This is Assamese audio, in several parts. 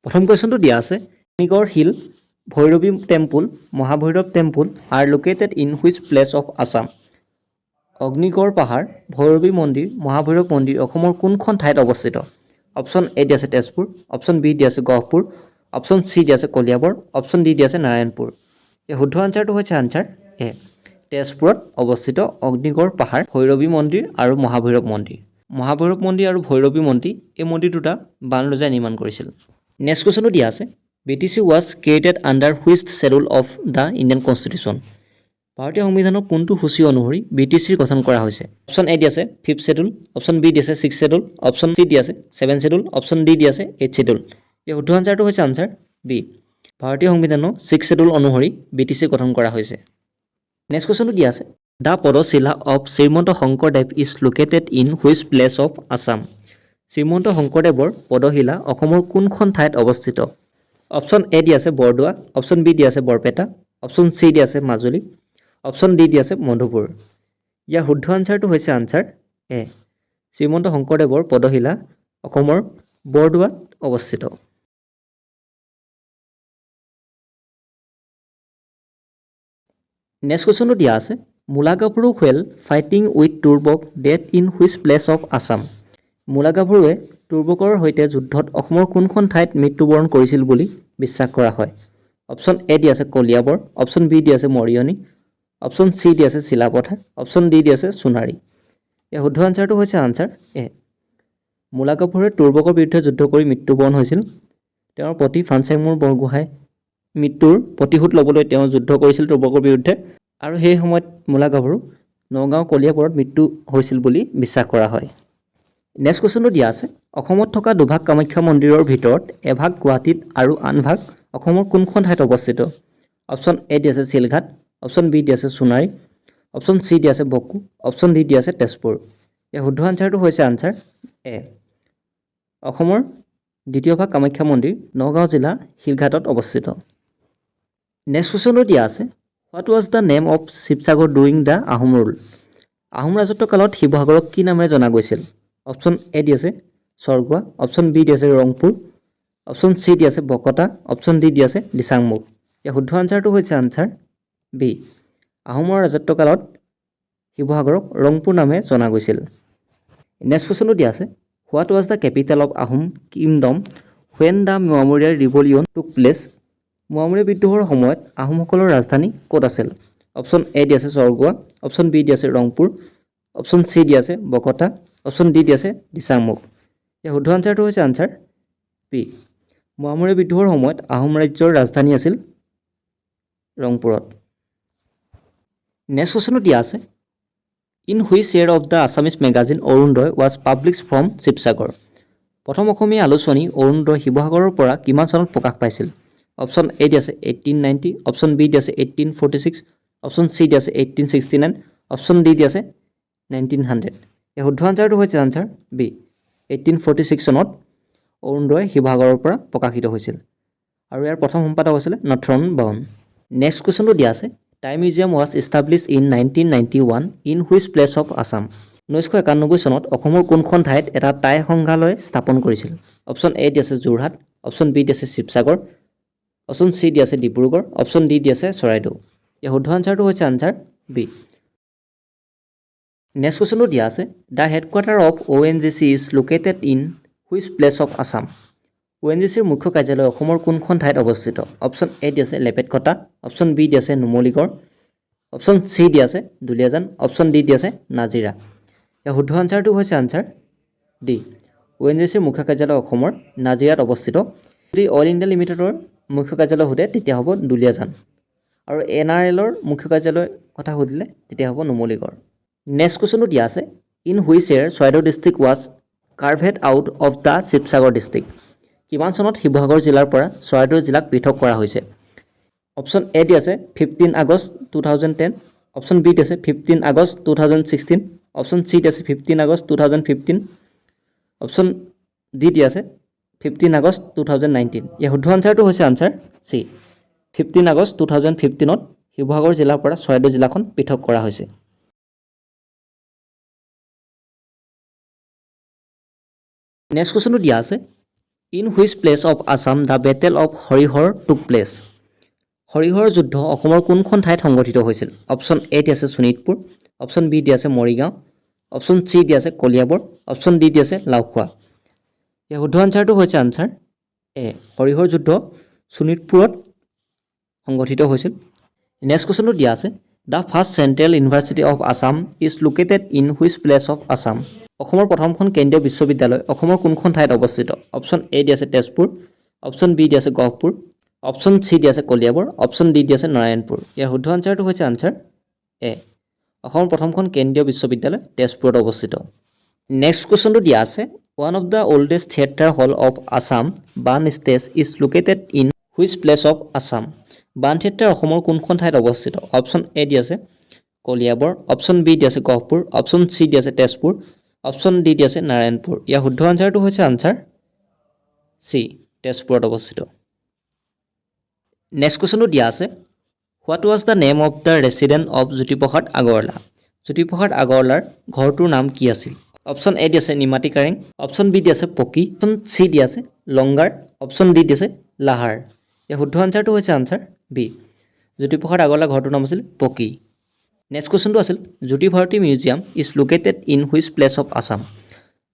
প্ৰথম কুৱেশ্যনটো দিয়া আছে Agnigarh hill Bhairavi temple Mahabhairav temple are located in which place of Assam. Agnigarh পাহাৰ ভৈৰৱী মন্দিৰ মহাভৈৰৱ মন্দিৰ অসমৰ কোনখন ঠাইত অৱস্থিত? অপশ্যন এ দিয়া আছে তেজপুৰ, অপশ্যন বি দিয়া আছে গহপুৰ, অপশ্যন চি দিয়া আছে কলিয়াবৰ, অপশ্যন ডি দিয়া আছে নাৰায়ণপুৰ। এই শুদ্ধ আনচাৰটো হৈছে আনচাৰ এ, তেজপুৰত অৱস্থিত অগ্নিগড় পাহাৰ ভৈৰৱী মন্দিৰ আৰু মহাভৈৰৱ মন্দিৰ। মহাভৈৰৱ মন্দিৰ আৰু ভৈৰৱী মন্দিৰ এই মন্দিৰ দুটা বান ৰজাই নিৰ্মাণ কৰিছিল। নেক্সট কুৱেশ্যনটো দিয়া আছে BTC was created under which schedule of the Indian constitution. ভাৰতীয় সংবিধানৰ কোনটো সূচী অনুসৰি BTCৰ গঠন কৰা হৈছে? অপশ্যন এ দিয়া আছে 5th শ্বেডুল, অপশ্যন বি দিয়া আছে 6th শ্বেডুল, অপশ্যন চি দিয়া আছে 7th শ্বেডুল, অপশ্যন ডি দিয়া আছে 8th শ্বেডুল। এই শুদ্ধ আনচাৰটো হৈছে আনচাৰ বি, ভাৰতীয় সংবিধানৰ 6th শ্বেডুল অনুসৰি BTC গঠন কৰা হৈছে। নেক্সট কুৱেশ্যনটো দিয়া আছে the Padashila of Srimanta Sankardev is located in which place of Assam. Srimanta শংকৰদেৱৰ পদশিলা অসমৰ কোনখন ঠাইত অৱস্থিত? অপশ্যন এ দিয়া আছে বৰদোৱা, অপশ্যন বি দিয়া আছে বৰপেটা, অপশ্যন চি দিয়া আছে মাজুলী, অপশ্যন ডি দিয়া আছে মধুপুৰ। ইয়াৰ শুদ্ধ আনচাৰটো হৈছে আনচাৰ এ, শ্ৰীমন্ত শংকৰদেৱৰ পদশিলা অসমৰ বৰদোৱাত অৱস্থিত। নেক্সট কুৱেশ্যনটো দিয়া আছে Mulagabharu while fighting with Turbak died in which place of Assam. মূলাগাভৰুৱে টুৰ্বকৰ সৈতে যুদ্ধত অসমৰ কোনখন ঠাইত মৃত্যুবৰণ কৰিছিল বুলি বিশ্বাস কৰা হয়? অপশ্যন এ দিয়া আছে কলিয়াবৰ, অপশ্যন বি দিয়া আছে মৰিয়নি, অপশ্যন চি দিয়া আছে চিলাপথাৰ, অপশ্যন ডি দিয়া আছে সোণাৰী। এই শুদ্ধ আনচাৰটো হৈছে আনচাৰ এ, মূলাগাভৰুৱে টুৰ্বকৰ বিৰুদ্ধে যুদ্ধ কৰি মৃত্যুবৰণ হৈছিল। তেওঁৰ পতি ফানচাংমুৰ বৰগোহাঁই মৃত্যুৰ প্ৰতিশোধ ল'বলৈ তেওঁ যুদ্ধ কৰিছিল টুৰ্বকৰ বিৰুদ্ধে, আৰু সেই সময়ত মূলাগাভৰু নগাঁও কলিয়াবৰত মৃত্যু হৈছিল বুলি বিশ্বাস কৰা হয়। নেক্সট কুৱেশ্যনটো দিয়া আছে অসমত থকা দুভাগ কামাখ্যা মন্দিৰৰ ভিতৰত এভাগ গুৱাহাটীত আৰু আন ভাগ অসমৰ কোনখন ঠাইত অৱস্থিত? অপশ্যন এ দিয়া আছে চিলঘাট, অপশ্যন বি দিয়া আছে সোণাৰী, অপশ্যন চি দিয়া আছে বকো, অপশ্যন ডি দিয়া আছে তেজপুৰ। এই শুদ্ধ আনচাৰটো হৈছে আনচাৰ এ, অসমৰ দ্বিতীয় ভাগ কামাখ্যা মন্দিৰ নগাঁও জিলা শিলঘাটত অৱস্থিত। নেক্সট কুৱেশ্যনটো দিয়া আছে what was the name of Sivasagar during the Ahom rule. Ahom ৰাজত্ব কালত শিৱসাগৰক কি নামেৰে জনা গৈছিল? অপশ্যন এ দি আছে স্বৰ্গোৱা, অপশ্যন বি দি আছে ৰংপুৰ, অপশ্যন চি দি আছে বকতা, অপশ্যন ডি দি আছে দিচাংমুখ। ইয়াৰ শুদ্ধ আনচাৰটো হৈছে আনচাৰ বি, আহোমৰ ৰাজত্ব কালত শিৱসাগৰক ৰংপুৰ নামে জনা গৈছিল। নেক্সট কুৱেশ্যনটো দিয়া আছে what was the capital of Ahom kingdom when the Moamoria revolution took place. Moamoria বিদ্ৰোহৰ সময়ত আহোমসকলৰ ৰাজধানী ক'ত আছিল? অপশ্যন এ দি আছে স্বৰ্গোৱা, অপশ্যন বি দি আছে ৰংপুৰ, অপশ্যন চি দি আছে বকতা, অপশ্যন ডি দি আছে দিচাংমুখ। এই শুদ্ধ আনচাৰটো হৈছে আনচাৰ বি, মোৱামৰীয়া বিদ্ৰোহৰ সময়ত আহোম ৰাজ্যৰ ৰাজধানী আছিল ৰংপুৰত। নেক্সট কুৱেশ্যনটো দিয়া আছে in which year of the Assamese magazine Arunodoi was published from Sivasagar. প্ৰথম অসমীয়া আলোচনী অৰুণোদয় শিৱসাগৰৰ পৰা কিমান চনত প্ৰকাশ পাইছিল? অপশ্যন এ দি আছে 1890, অপশ্যন বি দি আছে 1846, অপশ্যন চি দি আছে 1869, অপশ্যন ডি দি আছে 1900। এই শুদ্ধ আনচাৰটো হৈছে আনচাৰ বি, 1846 চনত অৰুণোদয় শিৱসাগৰৰ পৰা প্ৰকাশিত হৈছিল, আৰু ইয়াৰ প্ৰথম সম্পাদক হৈছিলে নৰ্থৰন বাউন। নেক্সট কুৱেশ্যনটো দিয়া আছে Tai museum was established in 1991 in which place of Assam. 1991 চনত অসমৰ কোনখন ঠাইত এটা টাই সংগ্ৰহালয় স্থাপন কৰিছিল? অপশ্যন এ দি আছে যোৰহাট, অপশ্যন বি দি আছে শিৱসাগৰ, অপশ্যন চি দি আছে ডিব্ৰুগড়, অপশ্যন ডি দি আছে চৰাইদেউ। এই শুদ্ধ আনচাৰটো হৈছে আনচাৰ বি। নেক্সট কুৱেশ্যনটো দিয়া আছে the headquarter of ONGC is located in which place of Assam. ONGCৰ মুখ্য কাৰ্যালয় অসমৰ কোনখন ঠাইত অৱস্থিত? অপশ্যন এ দি আছে লেপেটকটা, অপশ্যন বি দি আছে নুমলীগড়, অপশ্যন চি দি আছে দুলীয়াজান, অপশ্যন ডি দি আছে নাজিৰা। ইয়াৰ শুদ্ধ আনচাৰটো হৈছে আনচাৰ ডি, ONGCৰ মুখ্য কাৰ্যালয় অসমৰ নাজিৰাত অৱস্থিত। যদি অইল ইণ্ডিয়া লিমিটেডৰ মুখ্য কাৰ্যালয় সোধে তেতিয়া হ'ব দুলীয়াজান, আৰু NRLৰ মুখ্য কাৰ্যালয়ৰ কথা সুধিলে তেতিয়া হ'ব নুমলীগড়। নেক্সট কুৱেশ্যনটো দিয়া আছে in which year Charaideo district was carved out of the Sivasagar district. কিমান চনত শিৱসাগৰ জিলাৰ পৰা চৰাইদেউ জিলাক পৃথক কৰা হৈছে? অপশ্যন এ দি আছে 15 আগষ্ট 2010, অপশ্যন বি দি আছে 15 আগষ্ট 2016, অপশ্যন চি দি আছে 15 আগষ্ট 2015, অপশ্যন ডি দি আছে 15 আগষ্ট 2019। ইয়াৰ শুদ্ধ আনচাৰটো হৈছে আনচাৰ চি, 15 আগষ্ট 2015ত শিৱসাগৰ জিলাৰ পৰা চৰাইদেউ জিলাখন পৃথক কৰা হৈছে। নেক্সট কুৱেশ্যনটো দিয়া আছে in which place of Assam the battle of Harihar টুক প্লেচ হৰিহৰ যুদ্ধ অসমৰ কোনখন ঠাইত সংঘটিত হৈছিল অপশ্যন এ দি আছে শোণিতপুৰ অপশ্যন বি দি আছে মৰিগাঁও অপশ্যন চি দি আছে কলিয়াবৰ অপশ্যন ডি দি আছে লাওখোৱা ইয়াৰ শুদ্ধ আনচাৰটো হৈছে আনচাৰ এ হৰিহৰ যুদ্ধ শোণিতপুৰত সংঘটিত হৈছিল নেক্সট কুৱেশ্যনটো দিয়া আছে the first central university of Assam is located in which place of Assam অসমৰ প্ৰথমখন কেন্দ্ৰীয় বিশ্ববিদ্যালয় অসমৰ কোনখন ঠাইত অৱস্থিত অপশ্যন এ দি আছে তেজপুৰ অপশ্যন বি দি আছে গহপুৰ অপশ্যন চি দি আছে কলিয়াবৰ অপশ্যন ডি দি আছে নাৰায়ণপুৰ ইয়াৰ শুদ্ধ আনচাৰটো হৈছে আনচাৰ এ অসমৰ প্ৰথমখন কেন্দ্ৰীয় বিশ্ববিদ্যালয় তেজপুৰত অৱস্থিত নেক্সট কুৱেশ্যনটো দিয়া আছে one of the oldest theatre hall of Assam Baan stage is located in which place of Assam Baan theatre অসমৰ কোনখন ঠাইত অৱস্থিত অপশ্যন এ দি আছে কলিয়াবৰ অপশ্যন বি দি আছে গহপুৰ অপশ্যন চি দি আছে তেজপুৰ অপশ্যন ডি দি আছে নাৰায়ণপুৰ ইয়াৰ শুদ্ধ আনচাৰটো হৈছে আনচাৰ চি তেজপুৰত অৱস্থিত নেক্সট কুৱেশ্যনটো দিয়া আছে what was the name of the resident of Jyotiprasad Agarwala Jyotiprasad আগৰৱালাৰ ঘৰটোৰ নাম কি আছিল অপশ্যন এ দি আছে নিমাতী কাৰেং অপশ্যন বি দি আছে পকী অপশ্যন চি দি আছে লংগাৰ অপশ্যন ডি দি আছে লাহাৰ ইয়াৰ শুদ্ধ আনচাৰটো হৈছে আনচাৰ বি জ্যোতিপ্ৰসাদ আগৰৱালাৰ ঘৰটোৰ নাম আছিল পকী নেক্সট কুৱেশ্যনটো আছিল Jyoti Bharati museum is located in which place of Assam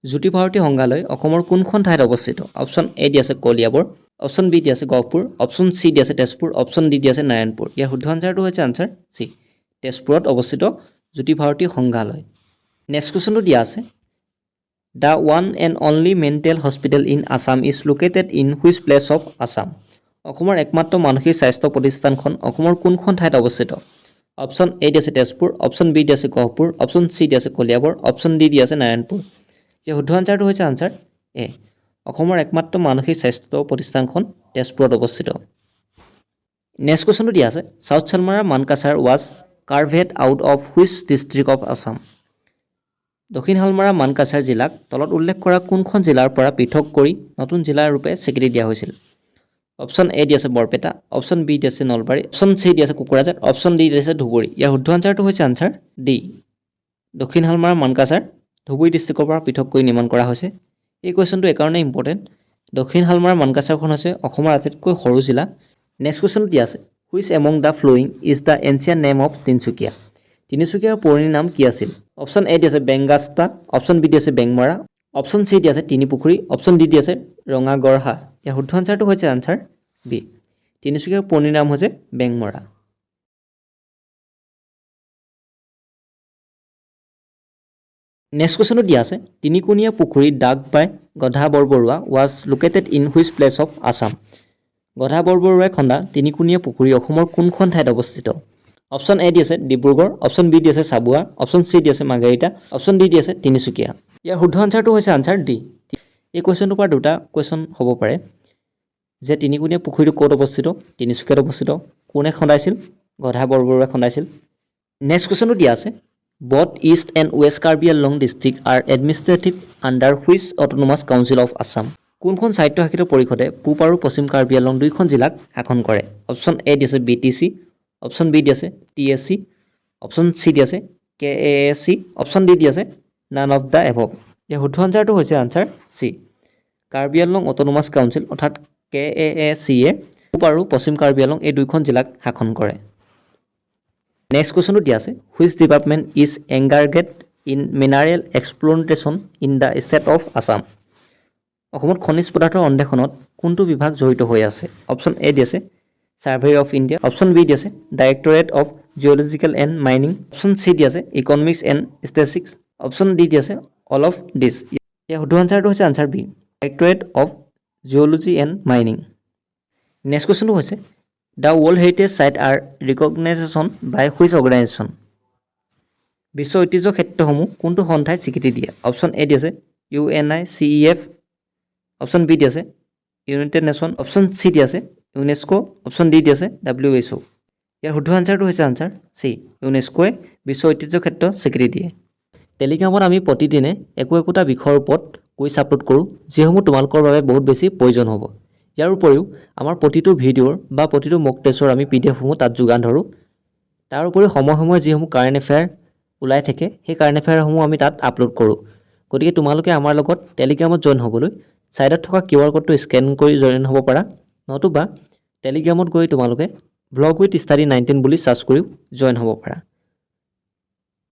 Jyoti Bharati সংগ্ৰহালয় অসমৰ কোনখন ঠাইত অৱস্থিত অপশ্যন এ দি আছে কলিয়াবৰ অপশ্যন বি দি আছে গহপুৰ অপশ্যন চি দি আছে তেজপুৰ অপশ্যন ডি দি আছে নাৰায়ণপুৰ ইয়াৰ শুদ্ধ আনচাৰটো হৈছে আনচাৰ চি তেজপুৰত অৱস্থিত জ্যোতি ভাৰতী সংগ্ৰহালয় নেক্সট কুৱেশ্যনটো দিয়া আছে the one and only mental hospital in Assam is located in which place of Assam অসমৰ একমাত্ৰ মানসিক স্বাস্থ্য প্ৰতিষ্ঠানখন অসমৰ কোনখন ঠাইত অৱস্থিত অপশ্যন এ দি আছে তেজপুৰ অপশ্যন বি দি আছে গহপুৰ অপশ্যন চি দি আছে কলিয়াবৰ অপশ্যন ডি দি আছে নাৰায়ণপুৰ ইয়াৰ শুদ্ধ আনচাৰটো হৈছে আনচাৰ এ অসমৰ একমাত্ৰ মানসিক স্বাস্থ্য প্ৰতিষ্ঠানখন তেজপুৰত অৱস্থিত নেক্সট কুৱেশ্যনটো দিয়া আছে south Salmara Mankachar was carved out of which district of Assam দক্ষিণ শালমাৰা মানকাছাৰ জিলাক তলত উল্লেখ কৰা কোনখন জিলাৰ পৰা পৃথক কৰি নতুন জিলা ৰূপে স্বীকৃতি দিয়া হৈছিল অপশ্যন এ দি আছে বৰপেটা অপশ্যন বি দি আছে নলবাৰী অপশ্যন চি দি আছে কোকৰাঝাৰ অপশ্যন ডি দি আছে ধুবুৰী ইয়াৰ শুদ্ধ আনচাৰটো হৈছে আনচাৰ ডি দক্ষিণ শালমাৰা মানকাছাৰ ধুবুৰী ডিষ্ট্ৰিক্টৰ পৰা পৃথক কৰি নিৰ্মাণ কৰা হৈছে এই কুৱেশ্যনটো এইকাৰণে ইম্পৰ্টেণ্ট দক্ষিণ শালমাৰা মানকাছাৰখন হৈছে অসমৰ আটাইতকৈ সৰু জিলা নেক্সট কুৱেশ্যনটো দিয়া আছে which among the flowing is the ancient name of Tinsukia তিনিচুকীয়াৰ পুৰণি নাম কি আছিল অপশ্যন এ দি আছে বেংগাস্তা অপশ্যন বি দি আছে বেংমৰা অপশ্যন চি দি আছে তিনিপুখুৰী অপশ্যন ডি দি আছে ৰঙাগড়হা ইয়াৰ শুদ্ধ আনচাৰটো হৈছে আনচাৰ বি তিনিচুকীয়াৰ পুৰণি নাম হৈছে বেংমৰা নেক্সট কুৱেশ্যনটো দিয়া আছে Tinikunia Pukhuri dug by Gadha Borbarua was located in which place of Assam Gadha বৰবৰুৱাই খন্দা তিনিকুণীয়া পুখুৰী অসমৰ কোনখন ঠাইত অৱস্থিত অপশ্যন এ দি আছে ডিব্ৰুগড় অপশ্যন বি দি আছে চাবুৱা অপশ্যন চি দি আছে মাৰ্ঘেৰিটা অপশ্যন ডি দি আছে তিনিচুকীয়া ইয়াৰ শুদ্ধ আনচাৰটো হৈছে আনচাৰ ডি এই কুৱেশ্যনটোৰ পৰা দুটা কুৱেশ্যন হ'ব পাৰে যে তিনিকুণীয়া পুখুৰীটো ক'ত অৱস্থিত তিনিচুকীয়াত অৱস্থিত কোনে খন্দাইছিল গধা বৰবৰুৱাই খন্দাইছিল নেক্সট কুৱেশ্যনটো দিয়া আছে both east and west Karbi Anglong district are administrative under which autonomous council of Assam কোনখন স্বায়ত্তশাসিত পৰিষদে পূব আৰু পশ্চিম কাৰ্বি আংলং দুয়োখন জিলাক শাসন কৰে অপশ্যন এ দি আছে BTC অপশ্যন বি দি আছে TSC অপশ্যন চি দি আছে KASC অপশ্যন ডি দি আছে নান অফ দ্য এভভ ইয়াৰ শুদ্ধ আনচাৰটো হৈছে answer C Karbi Anglong autonomous council অৰ্থাৎ KAAC পূব আৰু পশ্চিম কাৰ্বি আংলং এই দুয়োখন জিলাক শাসন কৰে নেক্সট কুৱেশ্যনটো দিয়া আছে which department is engaged in mineral exploration in the state of Assam অসমত খনিজ পদাৰ্থৰ অন্বেষণত কোনটো বিভাগ জড়িত হৈ আছে অপশ্যন এ দি আছে survey of India option B দি আছে directorate of geological and mining option C দি আছে economics and statistics option D দি আছে অল অফ দিছ ইয়াৰ শুদ্ধ আনচাৰটো হৈছে answer B directorate of geology and mining next কুৱেশ্যনটো হৈছে the world heritage site are recognition by which organisation বিশ্ব ঐতিহ্য ক্ষেত্ৰসমূহ কোনটো সন্থাই স্বীকৃতি দিয়ে অপশ্যন এ দি আছে UNICEF অপশ্যন বি দি আছে ইউনাইটেড নেশ্যন অপশ্যন চি দি আছে ইউনেস্কো অপশ্যন ডি দি আছে WHO ইয়াৰ শুদ্ধ আনচাৰটো হৈছে আনচাৰ চি ইউনেস্কোৱে বিশ্ব ঐতিহ্য ক্ষেত্ৰ স্বীকৃতি দিয়ে টেলিগ্ৰামত আমি প্ৰতিদিনে একোটা বিষয়ৰ ওপৰত কুইজ আপলোড কৰোঁ যিসমূহ তোমালোকৰ বাবে বহুত বেছি প্ৰয়োজন হ'ব ইয়াৰ উপৰিও আমাৰ প্ৰতিটো ভিডিঅ'ৰ বা প্ৰতিটো মক টেষ্টৰ আমি PDFসমূহ তাত যোগান ধৰোঁ তাৰ উপৰিও সময়ে যিসমূহ কাৰেণ্ট এফেয়াৰ ওলাই থাকে সেই কাৰেণ্ট এফেয়াৰসমূহ আমি তাত আপলোড কৰোঁ গতিকে তোমালোকে আমাৰ লগত টেলিগ্ৰামত জইন হ'বলৈ ছাইডত থকা QR কোডটো স্কেন কৰি জইন হ'ব পাৰা নতুবা টেলিগ্ৰামত গৈ তোমালোকে ব্লগ উইথ ষ্টাডি 19 বুলি চাৰ্চ কৰিও জইন হ'ব পাৰা